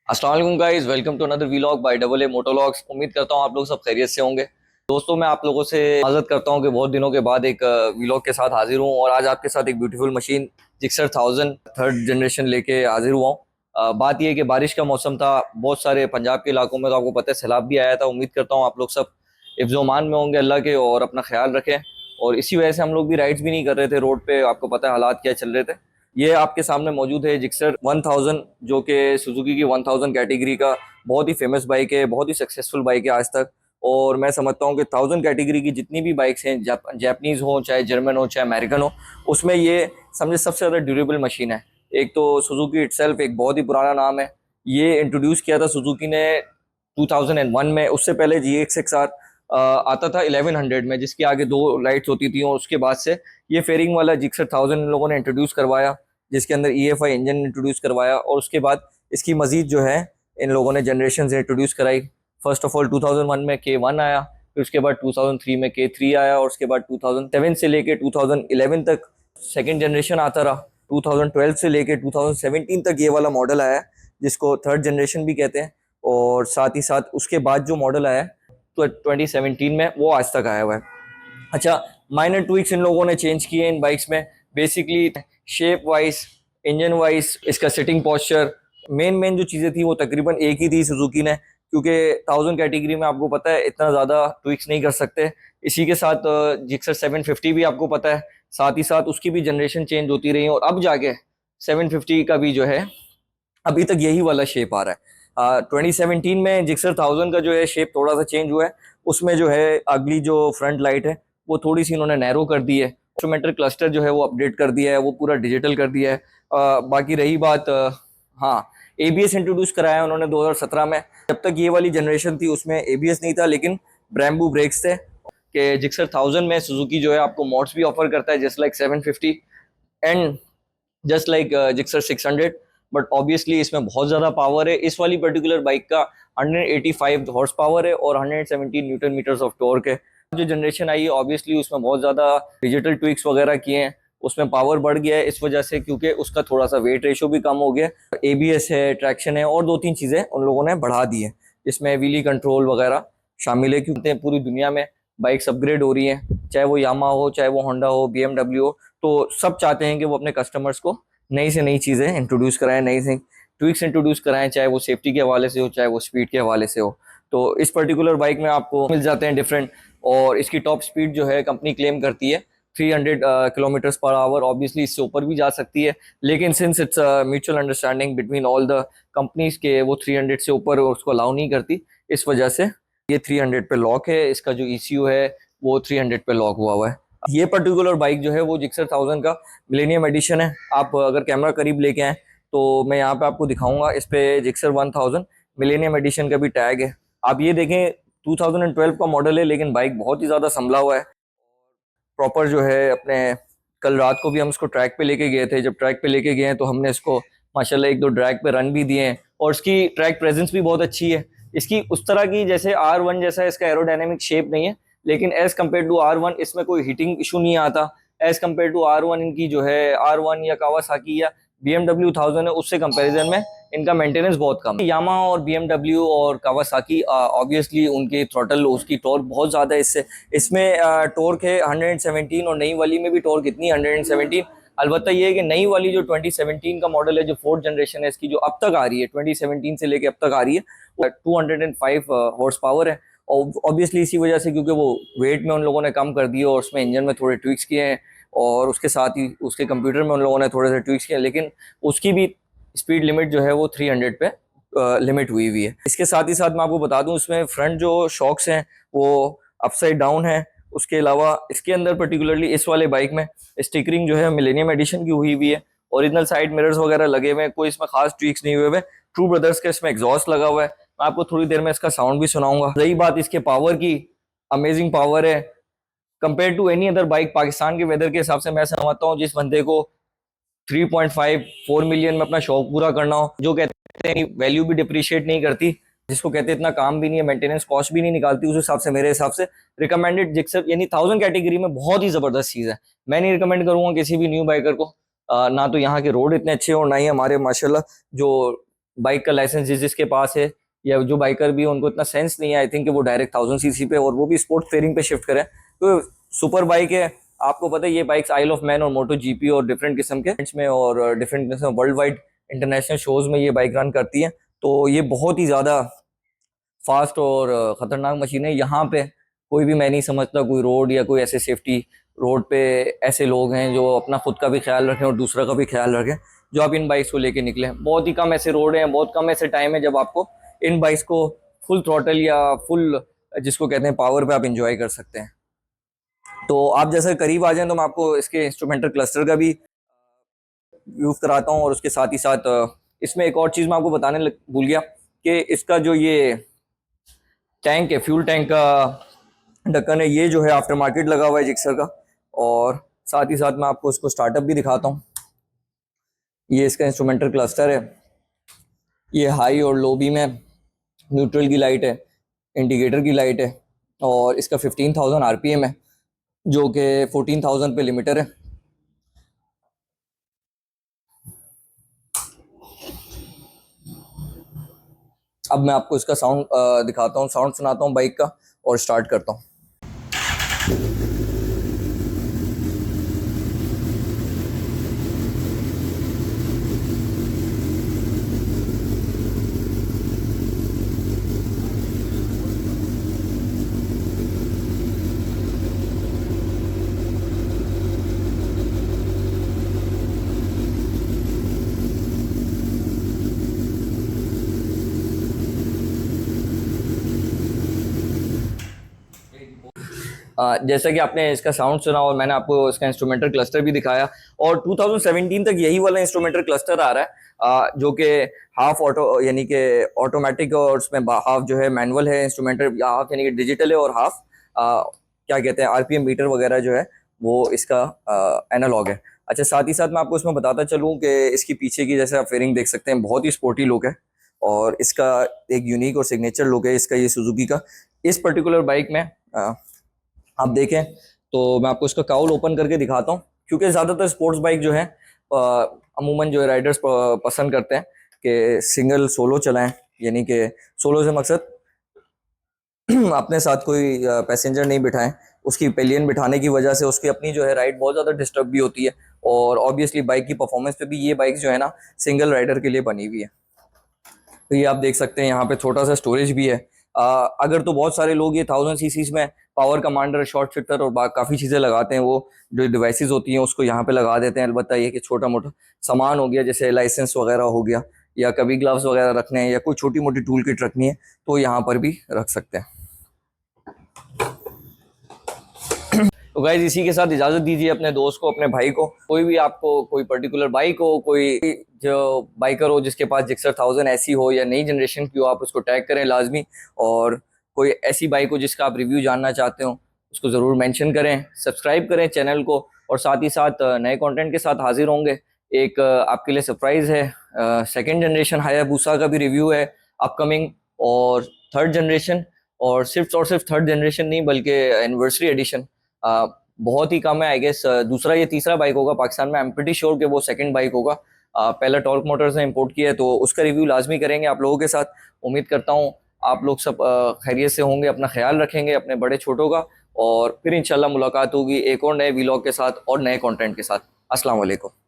अस्सलाम वालेकुम guys, welcome to another vlog by double A Motologs. उम्मीद करता हूँ आप लोग सब खैरियत से होंगे। दोस्तों, मैं आप लोगों से माजरत करता हूँ कि बहुत दिनों के बाद एक व्लॉग के साथ हाजिर हूँ और आज आपके साथ एक beautiful machine Gixxer 1000 third generation लेके हाजिर हुआ हूँ। बात यह है कि बारिश का मौसम था, बहुत सारे पंजाब के इलाकों में तो आपको पता है सैलाब भी आया था। उम्मीद करता हूँ आप लोग सब इफ्ज़ोमान में होंगे अल्लाह के और अपना ख्याल रखें। और इसी वजह से हम लोग भी राइड्स भी नहीं कर रहे थे रोड पे, आपको पता है हालात क्या चल रहे थे। ये आपके सामने मौजूद है जिक्सर 1000, जो कि सुजुकी की 1000 कैटेगरी का बहुत ही फेमस बाइक है, बहुत ही सक्सेसफुल बाइक है आज तक। और मैं समझता हूँ कि 1000 कैटेगरी की जितनी भी बाइक्स हैं, जापानीज हो चाहे जर्मन हो चाहे अमेरिकन हो, उसमें ये समझे सबसे ज़्यादा ड्यूरेबल मशीन है। एक तो सुजुकी इटसेल्फ एक बहुत ही पुराना नाम है। ये इंट्रोड्यूस किया था सुजुकी ने 2001 में। उससे पहले GX-XR आता था 1100 में, जिसके आगे दो लाइट्स होती थी। और उसके बाद से ये फेयरिंग वाला जिक्सर 1000 इन लोगों ने इंट्रोड्यूस करवाया, जिसके अंदर EFI इंजन इंट्रोड्यूस करवाया। और उसके बाद इसकी मजीद जो है इन लोगों ने जनरेशन इंट्रोड्यूस कराई। फर्स्ट ऑफ ऑल 2001 में K1 आया, फिर उसके बाद 2003 में K3 आया, और उसके बाद 2007 से लेके 2011 तक सेकेंड जनरेशन आता रहा। 2012 से लेके 2017 तक ये वाला मॉडल आया, जिसको थर्ड जनरेशन भी कहते हैं। और साथ ही साथ उसके बाद जो मॉडल आया तो 2017 में, वो आज तक आया हुआ है। अच्छा, माइनर ट्विक्स इन लोगों ने चेंज किए इन बाइक्स में। Basically shape wise, engine wise, इसका सिटिंग पोस्चर, मेन जो चीज़ें थी वो तकरीबन एक ही थी सुजुकी ने, क्योंकि 1000 कैटेगरी में आपको पता है इतना ज़्यादा ट्विक्स नहीं कर सकते। इसी के साथ जिक्सर 750 भी आपको पता है, साथ ही साथ उसकी भी जनरेशन चेंज होती रही और अब जाके 750 का भी जो है अभी तक यही वाला शेप आ रहा है। 2017 में जिक्सर 1000 का जो है शेप थोड़ा सा चेंज हुआ है। उसमें जो है अगली जो फ्रंट लाइट है वो थोड़ी सी इन्होंने नैरो कर दी है। इंस्ट्रूमेंटल क्लस्टर जो है वो अपडेट कर दिया है, वो पूरा डिजिटल कर दिया है। बाकी रही बात, हाँ, ABS इंट्रोड्यूस कराया उन्होंने 2017 में। जब तक ये वाली जनरेशन थी उसमें ABS नहीं था, लेकिन ब्रेम्बू ब्रेक्स थे। कि जिक्सर 1000 में सुजुकी जो है आपको मोड्स भी ऑफर करता है, just like 750 and just like Gixxer 600। But obviously इसमें बहुत ज़्यादा पावर है। इस वाली पर्टिकुलर बाइक का 185 हॉर्स पावर है और 117 न्यूटन मीटर्स ऑफ टॉर्क है। जो जनरेशन आई है ऑब्वियसली उसमें बहुत ज़्यादा डिजिटल ट्विक्स वगैरह किए हैं, उसमें पावर बढ़ गया है इस वजह से, क्योंकि उसका थोड़ा सा वेट रेशो भी कम हो गया। ABS है, ट्रैक्शन है और दो तीन चीज़ें उन लोगों ने बढ़ा दी है। इसमें व्हीली कंट्रोल वगैरह शामिल है, क्योंकि पूरी दुनिया में बाइक्स अपग्रेड हो रही हैं, चाहे वो यामा हो, चाहे वो होंडा हो, BMW हो। तो सब चाहते हैं कि वो अपने कस्टमर्स को नई से नई चीज़ें इंट्रोड्यूस कराएं, नई से ट्विक्स इंट्रोड्यूस कराएं, चाहे वो सेफ्टी के हवाले से हो, चाहे वो स्पीड के हवाले से हो। तो इस पर्टिकुलर बाइक में आपको मिल जाते हैं डिफरेंट। और इसकी टॉप स्पीड जो है कंपनी क्लेम करती है 300 किलोमीटर्स पर आवर। ऑब्वियसली इससे ऊपर भी जा सकती है, लेकिन since it's mutual understanding between all the companies के, वो 300 से ऊपर उसको अलाउ नहीं करती। इस वजह से ये 300 पे लॉक है। इसका जो ECU है वो 300 पे लॉक हुआ हुआ है। ये पर्टिकुलर बाइक जो है वो जिक्सर 1000 का मिलेनियम एडिशन है। आप अगर कैमरा करीब लेके आए तो मैं यहाँ पे आपको दिखाऊंगा। इस पे जिक्सर 1000 मिलेनियम एडिशन का भी टैग है। आप ये देखें, 2012 का मॉडल है, लेकिन बाइक बहुत ही ज़्यादा संभला हुआ है। प्रॉपर जो है अपने, कल रात को भी हम इसको ट्रैक पे लेके गए थे। जब ट्रैक पे लेके गए हैं तो हमने इसको माशाल्लाह एक दो ट्रैक पे रन भी दिए हैं, और इसकी ट्रैक प्रेजेंस भी बहुत अच्छी है। इसकी उस तरह की जैसे R1 जैसा इसका एरोडायनेमिक शेप नहीं है, लेकिन एज कम्पेयर टू R1 इसमें कोई हीटिंग इशू नहीं आता। एज कम्पेयर टू R1 इनकी जो है R1 या कावासाकी या BMW 1000 है, उससे कंपैरिजन में इनका मेंटेनेंस बहुत कम है। यामा और BMW और कावासाकी ऑब्वियसली उनके थ्रोटल, उसकी टॉर्क बहुत ज़्यादा है। इससे इसमें टॉर्क है 117, और नई वाली में भी टॉर्क इतनी 117। अलबत्ता ये है कि नई वाली जो 2017 का मॉडल है, जो फोर्थ जनरेशन है इसकी, जो अब तक आ रही है 2017 से लेके अब तक आ रही है, वो 205 हॉर्स पावर है। और ऑब्वियसली इसी वजह से, क्योंकि वो वेट में उन लोगों ने कम कर दिया और उसमें इंजन में थोड़े ट्विक्स किए हैं, और उसके साथ ही उसके कंप्यूटर में उन लोगों ने थोड़े से ट्विक्स किए, लेकिन उसकी भी स्पीड लिमिट जो है वो 300 पे लिमिट हुई हुई है। इसके साथ ही साथ मैं आपको बता दूं, इसमें फ्रंट जो शॉक्स हैं वो अपसाइड डाउन है। उसके अलावा इसके अंदर पर्टिकुलरली इस वाले बाइक में स्टिकरिंग जो है मिलेनियम एडिशन की हुई हुई है। ओरिजिनल साइड मिरर्स वगैरह लगे हुए हैं, कोई इसमें खास ट्विक्स नहीं हुए हुए। ट्रू ब्रदर्स का इसमें एग्जॉस्ट लगा हुआ है। मैं आपको थोड़ी देर में इसका साउंड भी सुनाऊंगा। रही बात इसके पावर की, अमेजिंग पावर है compare to any other bike. Pakistan के वेदर के हिसाब से मैं समझता हूँ जिस बंदे को 3.54 मिलियन में अपना शौक पूरा करना हो, जो कहते हैं वैल्यू भी डिप्रिशिएट नहीं करती, जिसको कहते हैं इतना काम भी नहीं है, मेंटेनेंस कॉस्ट भी नहीं निकालती, उस हिसाब से मेरे हिसाब से रिकमेंडेड जिक्सर यानी 1000 कैटेगरी में बहुत ही जबरदस्त चीज़ है। मैं नहीं रिकमेंड करूंगा किसी भी न्यू बाइकर को। ना तो यहाँ के रोड इतने अच्छे हो, ना ही हमारे माशाल्लाह जो बाइक का लाइसेंस जिसके पास है, या जो बाइकर भी है उनको इतना सेंस नहीं है आई थिंक कि वो डायरेक्ट 1000 सीसी पे और वो भी स्पोर्ट्स फेयरिंग पे शिफ्ट करें। तो सुपर बाइक है, आपको पता है ये बाइक्स आइल ऑफ मैन और मोटो जीपी और डिफरेंट किस्म के events में और डिफरेंट किस्म वर्ल्ड वाइड इंटरनेशनल शोज में ये बाइक रन करती है। तो ये बहुत ही ज़्यादा फास्ट और ख़तरनाक मशीन है। यहाँ पे कोई भी, मैं नहीं समझता कोई रोड या कोई ऐसे सेफ्टी रोड पे ऐसे लोग हैं जो अपना खुद का भी ख्याल रखें और दूसरा का भी ख्याल रखें, जो आप इन बाइक्स को लेके निकले। बहुत ही कम ऐसे रोड हैं, बहुत कम ऐसे टाइम है जब आपको इन बाइक्स को फुल थ्रॉटल या फुल, जिसको कहते हैं पावर पे, आप इंजॉय कर सकते हैं। तो आप जैसे करीब आ जाएं तो मैं आपको इसके इंस्ट्रूमेंटल क्लस्टर का भी यूज़ कराता हूँ, और उसके साथ ही साथ इसमें एक और चीज़ मैं आपको बताने भूल गया कि इसका जो ये टैंक है, फ्यूल टैंक का ढक्कन है, ये जो है आफ्टर मार्केट लगा हुआ है जिक्सर का। और साथ ही साथ मैं आपको इसको स्टार्टअप भी दिखाता हूँ। ये इसका इंस्ट्रूमेंटल क्लस्टर है, ये हाई और लो बीम है, न्यूट्रल की लाइट है, इंडिकेटर की लाइट है, और इसका 15,000 आरपीएम है जो कि 14,000 पे लिमिटर है। अब मैं आपको इसका साउंड दिखाता हूँ, साउंड सुनाता हूँ बाइक का और स्टार्ट करता हूँ। जैसा कि आपने इसका साउंड सुना और मैंने आपको इसका इंस्ट्रूमेंटल क्लस्टर भी दिखाया, और 2017 तक यही वाला इंस्ट्रूमेंटल क्लस्टर आ रहा है, जो कि हाफ ऑटो यानी कि ऑटोमेटिक, और उसमें हाफ जो है मैनुअल है इंस्ट्रूमेंटल, हाफ यानी कि डिजिटल है, और हाफ क्या कहते हैं आरपीएम मीटर वगैरह जो है वो इसका एनालॉग है। अच्छा, साथ ही साथ मैं आपको इसमें बताता चलूँ कि इसकी पीछे की, जैसे आप फेयरिंग देख सकते हैं, बहुत ही स्पोर्टी लुक है, और इसका एक यूनिक और सिग्नेचर लुक है इसका, ये सुजुकी का। इस पर्टिकुलर बाइक में आप देखें तो मैं आपको इसका काउल ओपन करके दिखाता हूँ, क्योंकि ज़्यादातर स्पोर्ट्स बाइक जो है अमूमन जो है राइडर्स पसंद करते हैं कि सिंगल सोलो चलाएं, यानी कि सोलो से मकसद अपने साथ कोई पैसेंजर नहीं बिठाएं। उसकी पिलियन बिठाने की वजह से उसकी अपनी जो है राइड बहुत ज़्यादा डिस्टर्ब भी होती है, और ऑब्वियसली बाइक की परफॉर्मेंस पे भी ये बाइक जो है ना सिंगल राइडर के लिए बनी हुई है। तो ये आप देख सकते हैं यहाँ पे छोटा सा स्टोरेज भी है। अगर तो बहुत सारे लोग ये 1000 सीसीज में पावर कमांडर, शॉर्ट फिल्टर और काफ़ी चीज़ें लगाते हैं, वो जो डिवाइसेस होती हैं उसको यहाँ पे लगा देते हैं। अलबत्ता ये कि छोटा मोटा सामान हो गया, जैसे लाइसेंस वगैरह हो गया, या कभी ग्लव्स वगैरह रखने हैं, या कोई छोटी मोटी टूल किट रखनी है, तो यहाँ पर भी रख सकते हैं। तो गाइज इसी के साथ इजाज़त दीजिए अपने दोस्त को, अपने भाई को। कोई भी आपको कोई पर्टिकुलर बाइक हो, कोई जो बाइकर हो जिसके पास जिक्सर 1000 ऐसी हो या नई जनरेशन की हो, आप उसको टैग करें लाजमी। और कोई ऐसी बाइक हो जिसका आप रिव्यू जानना चाहते हो, उसको ज़रूर मेंशन करें, सब्सक्राइब करें चैनल को, और साथ ही साथ नए कंटेंट के साथ हाजिर होंगे। एक आपके लिए सरप्राइज़ है, सेकेंड जनरेशन हायाबुसा का भी रिव्यू है अपकमिंग, और थर्ड जनरेशन, और सिर्फ थर्ड जनरेशन नहीं बल्कि एनिवर्सरी एडिशन। बहुत ही कम है, आई गेस दूसरा या तीसरा बाइक होगा पाकिस्तान में। आई एम प्रीटी श्योर कि वो सेकंड बाइक होगा। पहला टॉर्क मोटर्स ने इंपोर्ट किया है, तो उसका रिव्यू लाजमी करेंगे आप लोगों के साथ। उम्मीद करता हूँ आप लोग सब खैरियत से होंगे, अपना ख्याल रखेंगे अपने बड़े छोटों का, और फिर इंशाल्लाह मुलाकात होगी एक और नए व्लॉग के साथ और नए कंटेंट के साथ। अस्सलाम वालेकुम।